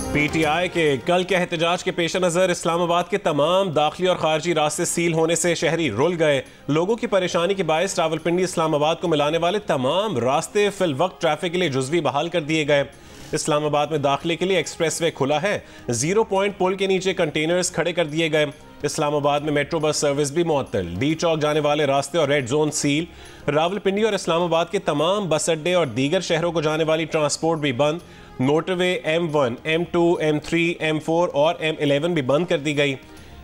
PTI के कल के एहतजाज के पेश नज़र इस्लामाबाद के तमाम दाखिली और खारजी रास्ते सील होने से शहरी रुल गए। लोगों की परेशानी के बायस रावलपिंडी इस्लामाबाद को मिलाने वाले तमाम रास्ते फिल वक्त ट्रैफिक के लिए जुज़वी बहाल कर दिए गए। इस्लामाबाद में दाखिले के लिए एक्सप्रेस वे खुला है। 0 पॉइंट पुल के नीचे कंटेनर्स खड़े कर दिए गए। इस्लामाबाद में मेट्रो बस सर्विस भी मुअत्तल। डी चौक जाने वाले रास्ते और रेड जोन सील। रावलपिंडी और इस्लामाबाद के तमाम बस अड्डे और दीगर शहरों को जाने वाली ट्रांसपोर्ट भी बंद। Motorway M1, M2, M3, M4 और M11 भी बंद कर दी गई।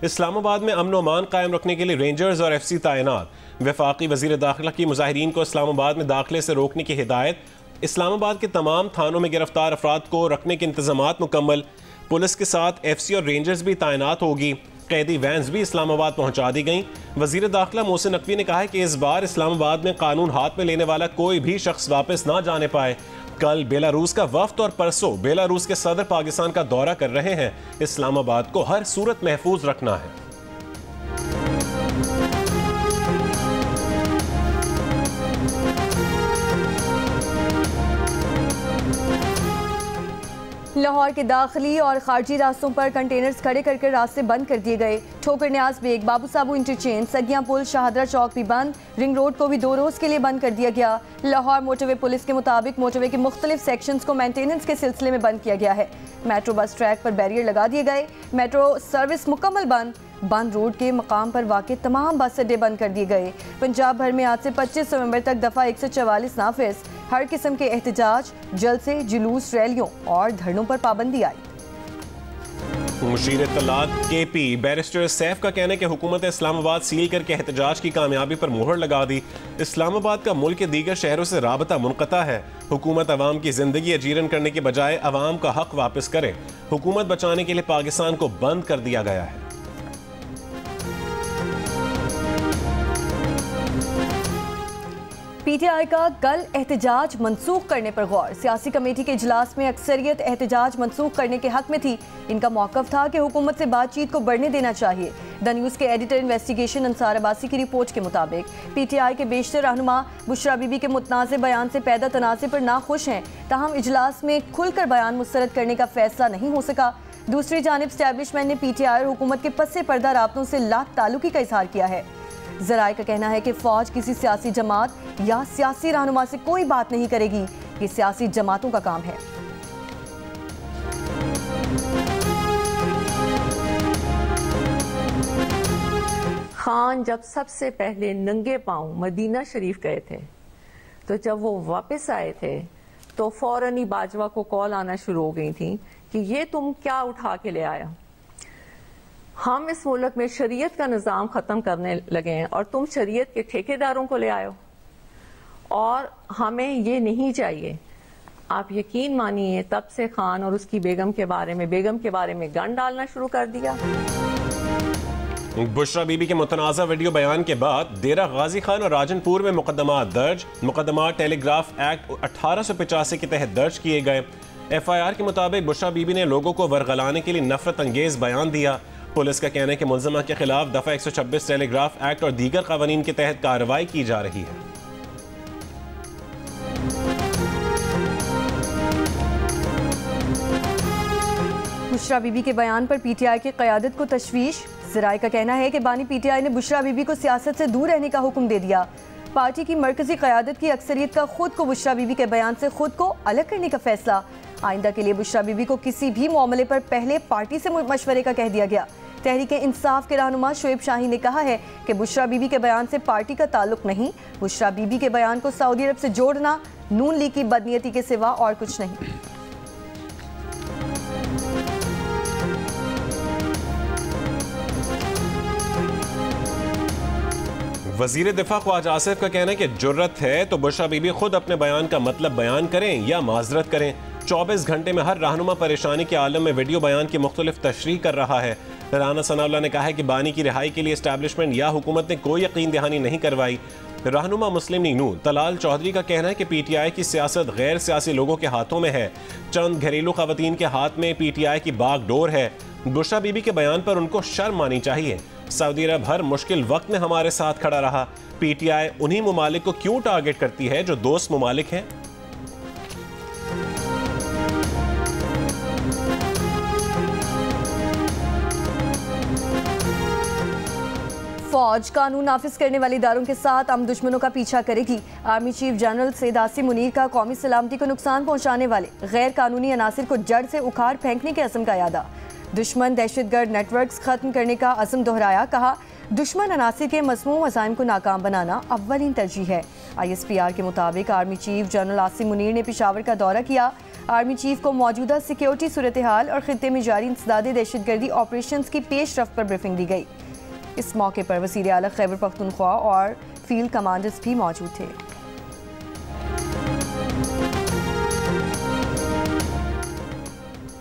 इस्लामाबाद में अमन अमान कायम रखने के लिए रेंजर्स और FC तैनात। वफाकी वजीर दाखिला की मुजाहिरीन को इस्लामाबाद में दाखिले से रोकने की हिदायत। इस्लामाबाद के तमाम थानों में गिरफ्तार अफराद को रखने के इंतजामात मुकम्मल। पुलिस के साथ FC और रेंजर्स भी तैनात होगी। कैदी वैन्स भी इस्लामाबाद पहुंचा दी गई। वजीर दाखिला मोहसिन नकवी ने कहा है कि इस बार इस्लामाबाद में कानून हाथ में लेने वाला कोई भी शख्स वापस ना जाने पाए। कल बेलारूस का वफ्द और परसों बेलारूस के सदर पाकिस्तान का दौरा कर रहे हैं। इस्लामाबाद को हर सूरत महफूज रखना है। लाहौर के दाखिली और खारजी रास्तों पर कंटेनर्स खड़े करके रास्ते बंद कर दिए गए। ठोकर न्याज बेग, बाबू साबू इंटरचेंज, सगिया पुल, शाहदरा चौक भी बंद। रिंग रोड को भी 2 रोज के लिए बंद कर दिया गया। लाहौर मोटरवे पुलिस के मुताबिक मोटरवे के मुख्तलिफ सेक्शंस को मेंटेनेंस के सिलसिले में बंद किया गया है। मेट्रो बस ट्रैक पर बैरियर लगा दिए गए। मेट्रो सर्विस मुकम्मल बंद रोड के मकाम पर वाक़े तमाम बस अड्डे बंद कर दिए गए। पंजाब भर में आज से 25 नवंबर तक दफ़ा 144 नाफिज। हर किस्म के एहतजाज, जलसे, जुलूस, रैलियों और धरनों पर पाबंदी आई। मुशीर तलाक KP बैरिस्टर सैफ का कहना है कि हुकूमत इस्लामाबाद सील करके एहतजाज की कामयाबी पर मोहर लगा दी। इस्लामाबाद का मुल्क के दीगर शहरों से राबता मुनक़ता है। हुकूमत अवाम की जिंदगी अजीरन करने के बजाय अवाम का हक वापस करे। हुकूमत बचाने के लिए पाकिस्तान को बंद कर दिया गया है। PTI का कल एहतजाज मनसूख करने पर गौर। सियासी कमेटी के इजलास में अक्सरियत एहतजाज मनसूख करने के हक में थी। इनका मौक़िफ़ था कि हुकूमत से बातचीत को बढ़ने देना चाहिए। द न्यूज़ के एडिटर इन्वेस्टिगेशन अंसार अब्बासी की रिपोर्ट के मुताबिक PTI के बेशतर रहनुमा बुशरा बीबी के मुतनाज़ बयान से पैदा तनाज़े पर नाखुश हैं। ताहम इजलास में खुलकर बयान मुस्तरद करने का फैसला नहीं हो सका। दूसरी जानिब स्टैब्लिशमेंट ने PTI और हुकूमत के पस्से पर्दा राब्तों से लात ताल्लुकी का इजहार किया है। ज़राए का कहना है कि फ़ौज किसी सियासी जमात या सियासी रहनुमा से कोई बात नहीं करेगी। ये सियासी जमातों का काम है। खान जब सबसे पहले नंगे पांव मदीना शरीफ गए थे, तो जब वो वापस आए थे तो फौरन ही बाजवा को कॉल आना शुरू हो गई थी कि ये तुम क्या उठा के ले आया। हम इस मुल्क में शरीयत का निज़ाम ख़त्म करने लगे हैं और तुम शरीयत के ठेकेदारों को ले आए हो, और हमें ये नहीं चाहिए। आप यकीन मानिए तब से खान और उसकी बेगम के बारे में गन डालना शुरू कर दिया। बुशरा बीबी के मुतनाज़ा वीडियो बयान के बाद डेरा गाजी खान और राजनपुर में मुकदमा दर्ज। मुकदमा टेलीग्राफ एक्ट 1885 के तहत दर्ज किए गए। FIR के मुताबिक बुशरा बीबी ने लोगों को वरगलाने के लिए नफरत अंगेज बयान दिया। पुलिस का कहना है कि मुलज़मा के खिलाफ दफ़ा 126 टेलीग्राफ एक्ट और दीगर कानून के तहत कार्रवाई की जा रही है। बुशरा बीबी के बयान पर PTI की क़यादत को तशवीश। ज़राए का कहना है कि बानी PTI ने बुशरा बीबी को सियासत से दूर रहने का हुक्म दे दिया। पार्टी की मरकजी क़यादत की अक्सरियत का खुद को बुशरा बीबी के बयान से खुद को अलग करने का फैसला। आइंदा के लिए बुशरा बीबी को किसी भी मामले पर पहले पार्टी से मशवरे का कह दिया गया। तहरीक इंसाफ के रहनुमा शोएब शाही ने कहा है कि बुशरा बीबी के बयान से पार्टी का ताल्लुक नहीं। बुशरा बीबी के बयान को सऊदी अरब से जोड़ना नून लीग की बदनीयती के सिवा और कुछ नहीं। वजीर दिफा ख्वाजा आसिफ का कहना है कि जुर्रत है तो बुशरा बीबी खुद अपने बयान का मतलब बयान करें या माजरत करें। 24 घंटे में हर रहनुमा परेशानी के आलम में वीडियो बयान की मुख्तलिफ तशरीह कर रहा है। राना सनाउल्लाह ने कहा है कि बानी की रिहाई के लिए एस्टैब्लिशमेंट या हुकूमत ने कोई यकीन दहानी नहीं करवाई। रहनुमा मुस्लिम लीग नून तलाल चौधरी का कहना है कि PTI की सियासत गैर सियासी लोगों के हाथों में है। चंद घरेलू खवातीन के हाथ में PTI की बागडोर है। बुशरा बीबी के बयान पर उनको शर्म आनी चाहिए। सऊदी अरब हर मुश्किल वक्त में हमारे साथ खड़ा रहा। PTI उन्हीं मुमालिक को क्यों टारगेट करती है जो दोस्त मुमालिक हैं? फौज कानून नाफिज करने वाले इदारों के साथ हम दुश्मनों का पीछा करेगी। Army chief general Syed Asim Munir का कौमी सलामती को नुकसान पहुंचाने वाले गैर कानूनी अनासिर को जड़ से उखाड़ फेंकने के अज़्म का यादा। दुश्मन दहशतगर्द नेटवर्क्स खत्म करने का अज़्म दोहराया। कहा दुश्मन अनासिर के मज़मूम अज़ाइम को नाकाम बनाना अव्वलीन तरजीह है। ISPR के मुताबिक army chief general Asim Munir ने पेशावर का दौरा किया। आर्मी चीफ को मौजूदा सिक्योरिटी सूरत हाल और खित्ते में जारी इंसदादी दहशतगर्दी ऑपरेशन की पेशरफ्त पर ब्रीफिंग दी गई। इस मौके पर वज़ीर आला खैबर पख्तूनख्वा और फील्ड कमांडर्स भी मौजूद थे।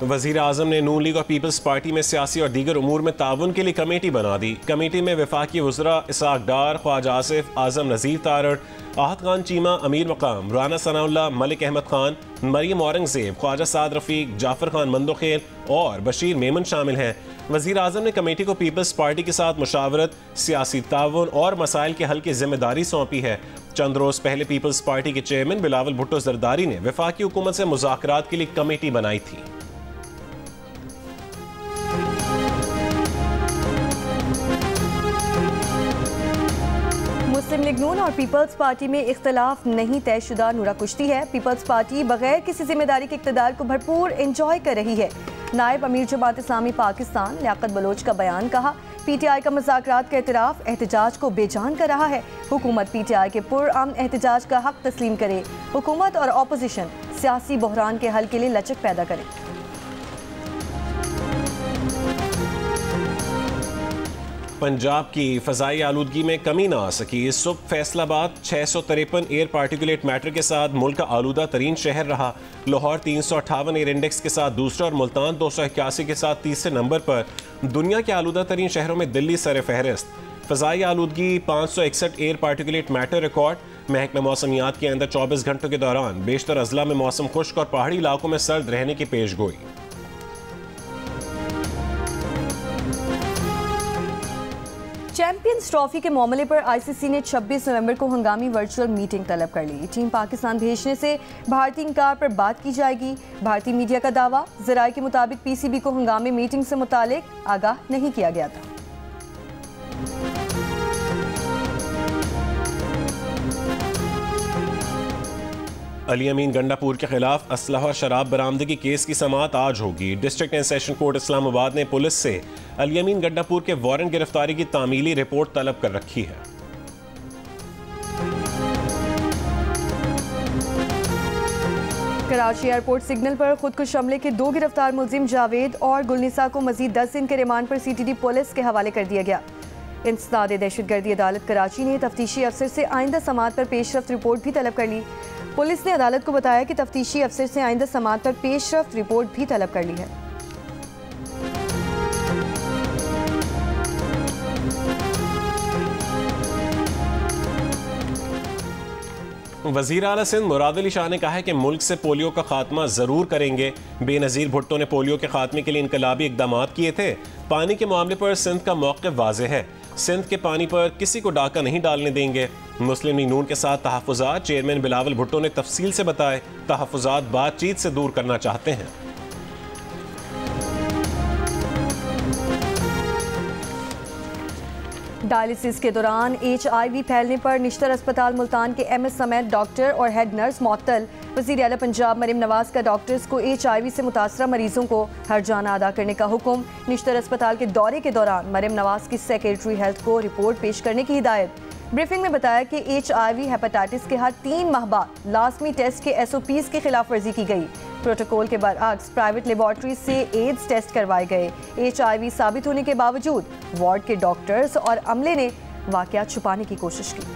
वज़ीर आज़म ने नून लीग और पीपल्स पार्टी में सियासी और दीगर उमूर में ताउन के लिए कमेटी बना दी। कमेटी में वफाकी वज़रा इसाक डार, ख्वाजा आसिफ, आज़म नज़ीर तारड़, आहत खान चीमा, अमीर मकाम, राना सनाउल्लाह, मलिक अहमद खान, मरियम औरंगज़ेब, ख्वाजा साद रफ़ीक, जाफ़र खान मंदोखेल और बशीर मेमन शामिल हैं। वज़ीर आज़म ने कमेटी को पीपल्स पार्टी के साथ मुशावरत, सियासी ताउन और मसाइल के हल की जिम्मेदारी सौंपी है। चंद रोज़ पहले पीपल्स पार्टी के चेयरमैन बिलावल भुट्टो जरदारी ने वफाकी हुकूमत से मुज़ाकरात के लिए कमेटी बनाई थी। मुस्लिम लीग नून और पीपल्स पार्टी में इख्तलाफ नहीं तयशुदा नूरा कुश्ती है। पीपल्स पार्टी बगैर किसी जिम्मेदारी के इक़्तिदार को भरपूर एंजॉय कर रही है। नायब अमीर जमात इस्लामी पाकिस्तान लियाकत बलोच का बयान। कहा PTI का मुज़ाकरात का एतराफ़ एहतजाज को बेजान कर रहा है। हुकूमत PTI के पुरअमन एहतजाज का हक तस्लीम करे। हुकूमत और अपोजिशन सियासी बहरान के हल के लिए लचक पैदा करे। पंजाब की फ़ज़ाई आलूदगी में कमी ना आ सकी। इस सुबह फैसलाबाद 653 एयर पार्टिकुलेट मैटर के साथ मुल्क का आलूदा तरीन शहर रहा। लाहौर 358 एयर इंडेक्स के साथ दूसरा और मुल्तान 281 के साथ तीसरे नंबर पर। दुनिया के आलूदा तरीन शहरों में दिल्ली सर फहरिस्त। फ़ज़ाई आलूदगी 561 एयर पार्टिकुलेट मैटर रिकॉर्ड। महकमा मौसमियात के अंदर 24 घंटों के दौरान बेशतर अजला में मौसम खुश्क और पहाड़ी इलाकों में सर्द रहने की पेश गोई। चैंपियंस ट्रॉफी के मामले पर ICC ने 26 नवंबर को हंगामी वर्चुअल मीटिंग तलब कर ली। टीम पाकिस्तान भेजने से भारतीय इंकार पर बात की जाएगी। भारतीय मीडिया का दावा, ज़राए के मुताबिक PCB को हंगामी मीटिंग से मुतालिक आगाह नहीं किया गया था। अली अमीन गंडापुर के खिलाफ असलहा और शराब बरामदगी केस की समाअत आज होगी। District and session court Islamabad ने पुलिस से अली अमीन गंडापुर के वारंट गिरफ्तारी की तामीली रिपोर्ट तलब कर रखी है। कराची एयरपोर्ट सिग्नल पर खुदकुश हमले के 2 गिरफ्तार मुलजिम जावेद और गुलनिसा को मजीद 10 दिन के रिमांड पर CTD पुलिस के हवाले कर दिया गया। इंसदाद दहशतगर्दी अदालत कराची ने तफ्तीशी अफसर से आइंदा समाअत पर पेशरफ्त रिपोर्ट भी तलब कर ली। पुलिस ने अदालत को बताया कि तफ्तीशी अफसर से आइंदा समाअत पर पेशरफ्त रिपोर्ट भी तलब कर ली है। वज़ीर आला सिंध मुराद अली शाह ने कहा है कि मुल्क से पोलियो का खात्मा ज़रूर करेंगे। बेनज़ीर भुट्टो ने पोलियो के खात्मे के लिए इनकलाबी इक़दाम किए थे। पानी के मामले पर सिंध का मौक़िफ़ वाज़ेह है। सिंध के पानी पर किसी को डाका नहीं डालने देंगे। मुस्लिम लीग नून के साथ तहफ़्फ़ुज़ात चेयरमैन बिलावल भुट्टो ने तफसील से बताए। तहफ़्फ़ुज़ात बातचीत से दूर करना चाहते हैं। डायलिसिस के दौरान HIV फैलने पर निश्तर अस्पताल मुल्तान के MS समेत डॉक्टर और हेड नर्स मुअत्तल। वज़ीर आला पंजाब मरियम नवाज का डॉक्टर्स को HIV से मुतासरा मरीजों को हर्जाना अदा करने का हुक्म। निश्तर अस्पताल के दौरे के दौरान मरियम नवाज की सेक्रेटरी हेल्थ को रिपोर्ट पेश करने की हिदायत। ब्रीफिंग में बताया कि HIV हेपेटाइटिस के हर 3 माह बाद लाजमी टेस्ट के SOPs की खिलाफ वर्जी की गई। प्रोटोकॉल के बरअक्स प्राइवेट लेबॉर्ट्री से एड्स टेस्ट करवाए गए। HIV साबित होने के बावजूद वार्ड के डॉक्टर्स और अमले ने वाकया छुपाने की कोशिश की।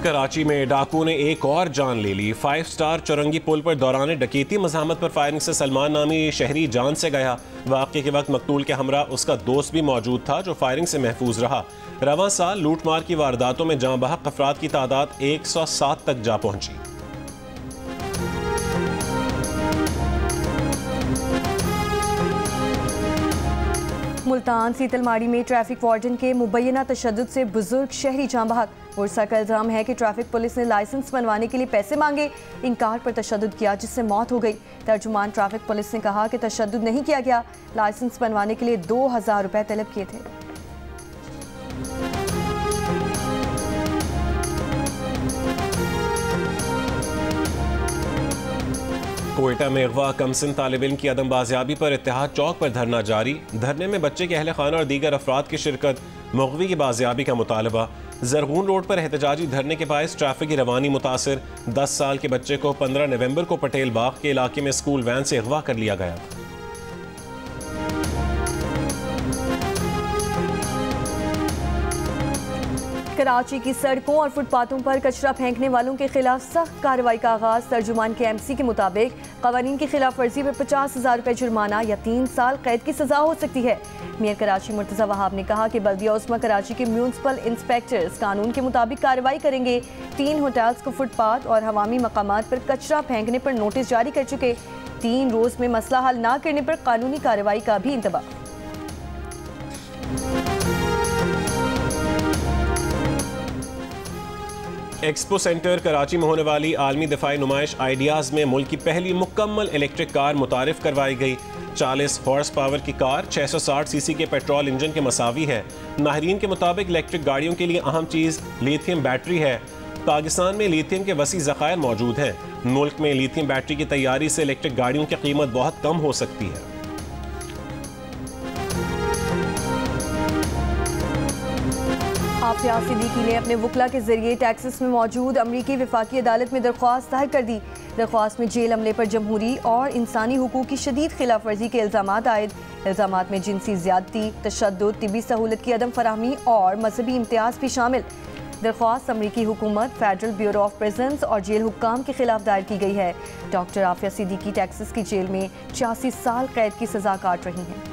कराची में डाकू ने एक और जान ले ली। 5 स्टार चौरंगी पुल पर दौरान डकैती मज़ाहमत पर फायरिंग से सलमान नामी शहरी जान से गया। वाक़े के वक्त मकतूल के हमरा उसका दोस्त भी मौजूद था जो फायरिंग से महफूज रहा। रवां साल लूटमार की वारदातों में जाँ बहक अफराद की तादाद 107 तक जा पहुंची। मुल्तान सीतलमाड़ी में ट्रैफिक वार्डन के मुबैना तशद्दुद से बुजुर्ग शहरी जाँ बहक। वर्षा का इल्ज़ाम है कि ट्रैफिक पुलिस ने लाइसेंस बनवाने के लिए पैसे मांगे, इनकार पर तशद्दुद किया जिससे मौत हो गई। तर्जुमान ट्रैफिक पुलिस ने कहा कि तशद्दुद नहीं किया गया, लाइसेंस बनवाने के लिए 2000 रुपए तलब किए थे। कोयटा में अगवा कमसिन तालिब इल्म की अदम बाजियाबी पर इत्तेहाद चौक पर धरना जारी। धरने में बच्चे के अहल खाना और दीगर अफराद की शिरकत, मुग़वी की बाजियाबी का मुतालबा। जरगून रोड पर एहतजाजी धरने के बायस ट्रैफिक की रवानी मुतासिर। 10 साल के बच्चे को 15 नवंबर को पटेल बाग के इलाके में स्कूल वैन से अगवा कर लिया गया। कराची की सड़कों और फुटपाथों पर कचरा फेंकने वालों के खिलाफ सख्त कार्रवाई का आगाज। तर्जुमान के MC के मुताबिक कवानीन की खिलाफ वर्जी पर 50,000 रुपए जुर्माना या 3 साल कैद की सजा हो सकती है। मेयर कराची मुर्तज़ा वहाब ने कहा कि बल्दिया उस्मा कराची के म्यूनसिपल इंस्पेक्टर्स कानून के मुताबिक कार्रवाई करेंगे। 3 होटल्स को फुटपाथ और हवामी मकामात पर कचरा फेंकने पर नोटिस जारी कर चुके। 3 रोज में मसला हल न करने पर कानूनी कार्रवाई का भी इंतबाह। एक्सपो सेंटर कराची में होने वाली आलमी दिफाई नुमाइश आइडियाज़ में मुल्क की पहली मुकम्मल इलेक्ट्रिक कार मुतारिफ करवाई गई। 40 हॉर्स पावर की कार 660 सीसी के पेट्रोल इंजन के मसावी है। माहिरीन के मुताबिक इलेक्ट्रिक गाड़ियों के लिए अहम चीज़ लिथियम बैटरी है। पाकिस्तान में लिथियम के वसी ज़खायर मौजूद हैं। मुल्क में लिथियम बैटरी की तैयारी से इलेक्ट्रिक गाड़ियों की कीमत बहुत कम हो सकती है। आफिया सिद्दीकी ने अपने वकला के जरिए टेक्सास में मौजूद अमरीकी वफाकी अदालत में दरख्वास्त दायर कर दी। दरख्वास्त में जेल अमले पर जमहूरी और इंसानी हुकूक की शदीद खिलाफ वर्जी के इल्ज़ामात आयद। इल्ज़ामात में जिनसी ज़्यादती, तशद्दुद, तिबी सहूलत की अदम फराहमी और मजहबी इम्तियाज़ भी शामिल। दरख्वास्त अमरीकी हुकूमत, फेडरल ब्यूरो ऑफ प्रिजन्स और जेल हुक्काम के खिलाफ दायर की गई है। डॉक्टर आफिया सिद्दीकी टेक्सास की जेल में 86 साल कैद की सजा काट रही हैं।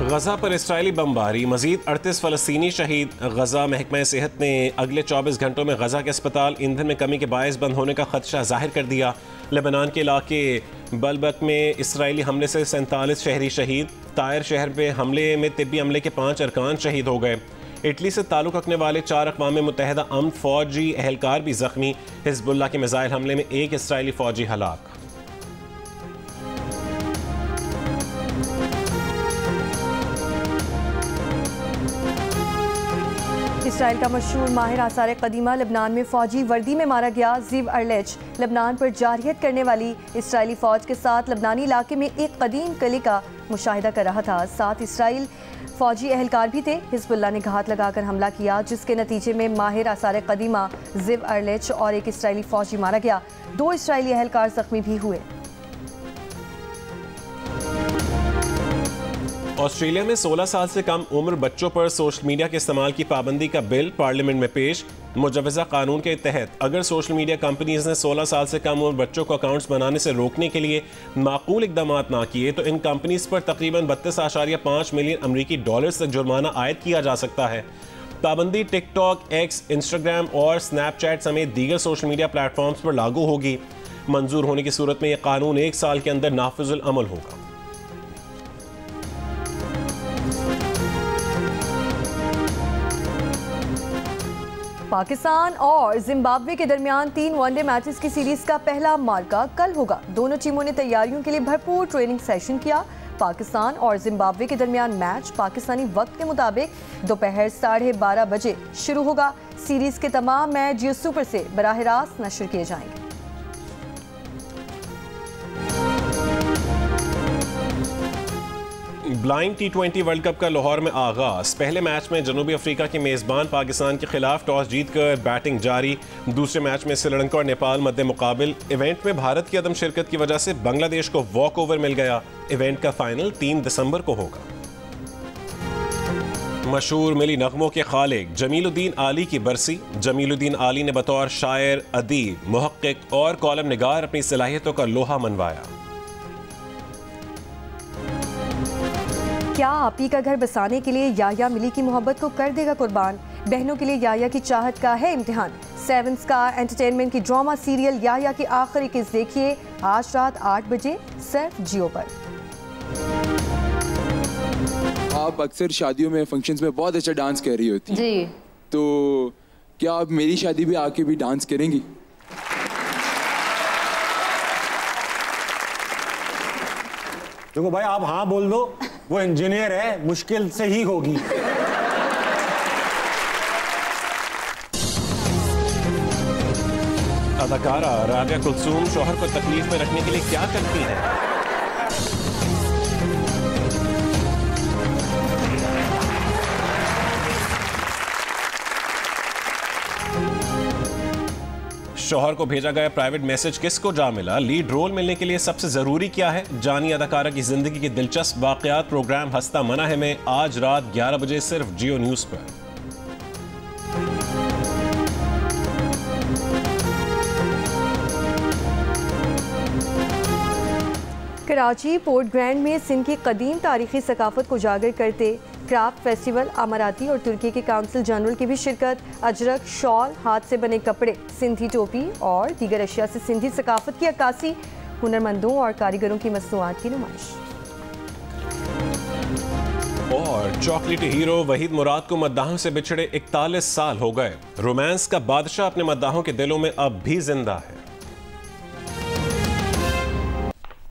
गजा पर इसराइली बमबारी, मजीद 38 फ़लस्तीनी शहीद। गजा महकमा सेहत ने अगले 24 घंटों में गजा के अस्पताल ईंधन में कमी के बायस बंद होने का खदशा जाहिर कर दिया। लेबनान के इलाके बलबक में इसराइली हमले से 47 शहरी शहीद। तायर शहर में हमले में तिब्बी अमले के 5 अरकान शहीद हो गए। इटली से ताल्लुक़ रखने वाले 4 अक़वाम मुत्तहिदा अमन फ़ौजी एहलकार भी ज़ख्मी। हिज़्बुल्लाह के मिसाइल हमले में 1 इसराइली फ़ौजी हलाक। इसराइल का मशहूर माहिर आसार कदीमा लेबनान में फौजी वर्दी में मारा गया। ज़िव अर्लेच लेबनान पर जारहियत करने वाली इसराइली फ़ौज के साथ लेबनानी इलाके में एक कदीम किले का मुशाहिदा कर रहा था। 7 इसराइल फौजी एहलकार भी थे। हिज़्बुल्लाह ने घात लगाकर हमला किया जिसके नतीजे में माहिर आसार कदीमा ज़िव अर्लेच और एक इसराइली फ़ौजी मारा गया। 2 इसराइली एहलकार जख्मी भी हुए। ऑस्ट्रेलिया में 16 साल से कम उम्र बच्चों पर सोशल मीडिया के इस्तेमाल की पाबंदी का बिल पार्लियामेंट में पेश। मुजवज़ा कानून के तहत अगर सोशल मीडिया कंपनीज ने 16 साल से कम उम्र बच्चों को अकाउंट्स बनाने से रोकने के लिए माकूल इकदाम ना किए तो इन कंपनीज पर तकरीबन 32.5 मिलियन अमरीकी डॉलर्स तक जुर्माना आयद किया जा सकता है। पाबंदी टिकटॉक, एक्स, इंस्टाग्राम और स्नैपचैट समेत दीगर सोशल मीडिया प्लेटफॉर्म्स पर लागू होगी। मंजूर होने की सूरत में यह कानून 1 साल के अंदर नाफिजुल अमल होगा। पाकिस्तान और जिम्बाब्वे के दरमियान 3 वनडे मैचेस की सीरीज का पहला मार्का कल होगा। दोनों टीमों ने तैयारियों के लिए भरपूर ट्रेनिंग सेशन किया। पाकिस्तान और जिम्बाब्वे के दरमियान मैच पाकिस्तानी वक्त के मुताबिक दोपहर 12:30 बजे शुरू होगा। सीरीज के तमाम मैच जियो सुपर से बराह रास्त नशर किए जाएंगे। ब्लाइंड T20 वर्ल्ड कप का लाहौर में आगाज। पहले मैच में जनूबी अफ्रीका के मेज़बान पाकिस्तान के खिलाफ टॉस जीतकर बैटिंग जारी। दूसरे मैच में श्रीलंका और नेपाल मद्दे मुकाबिल। इवेंट में भारत की अदम शिरकत की वजह से बांग्लादेश को वॉक ओवर मिल गया। इवेंट का फाइनल 3 दिसंबर को होगा। मशहूर मिली नगमों के खालिक जमीलुद्दीन आली की बरसी। जमीलुद्दीन आली ने बतौर शायर, अदीब, मुहक्किक और कॉलम निगार अपनी सलाहियतों का लोहा मनवाया। क्या आपी का घर बसाने के लिए याया मिली की मोहब्बत को कर देगा कुर्बान। बहनों के लिए याया की चाहत का है इम्तिहान। 7 स्टार एंटरटेनमेंट की ड्रामा सीरियल याया की आखिरी किस्त देखिए आज रात 8 बजे सिर्फ जियो पर। आप अक्सर शादियों में फंक्शंस में बहुत अच्छा डांस कर रही होती जी, तो क्या आप मेरी शादी भी आके भी डांस करेंगी? देखो भाई, आप हाँ बोल दो, वो इंजीनियर है, मुश्किल से ही होगी। अदाकारा राबिया कुलसूम शौहर को तकलीफ में रखने के लिए क्या करती हैं? शौहर को भेजा गया प्राइवेट मैसेज किसको जा मिला? लीड रोल मिलने के लिए सबसे जरूरी क्या है? जानिए अदाकारा की जिंदगी के दिलचस्प वाकयात प्रोग्राम हस्ता मना है में आज रात 11 बजे सिर्फ जियो न्यूज पर। कराची पोर्ट ग्रैंड में सिंध की कदीम तारीखी सकाफत को उजागर करते क्राफ्ट फेस्टिवल, अमाराती और तुर्की के काउंसिल जनरल की भी शिरकत। अजरक, शॉल, हाथ से बने कपड़े, सिंधी टोपी और दीगर अशिया से सिंधी सकाफत की अक्कासी, हुनरमंदों और कारीगरों की मसनूआत की नुमाइश। और चॉकलेटी हीरो वहीद मुराद को मद्दाहों से बिछड़े 41 साल हो गए। रोमांस का बादशाह अपने मद्दाहों के दिलों में अब भी जिंदा है।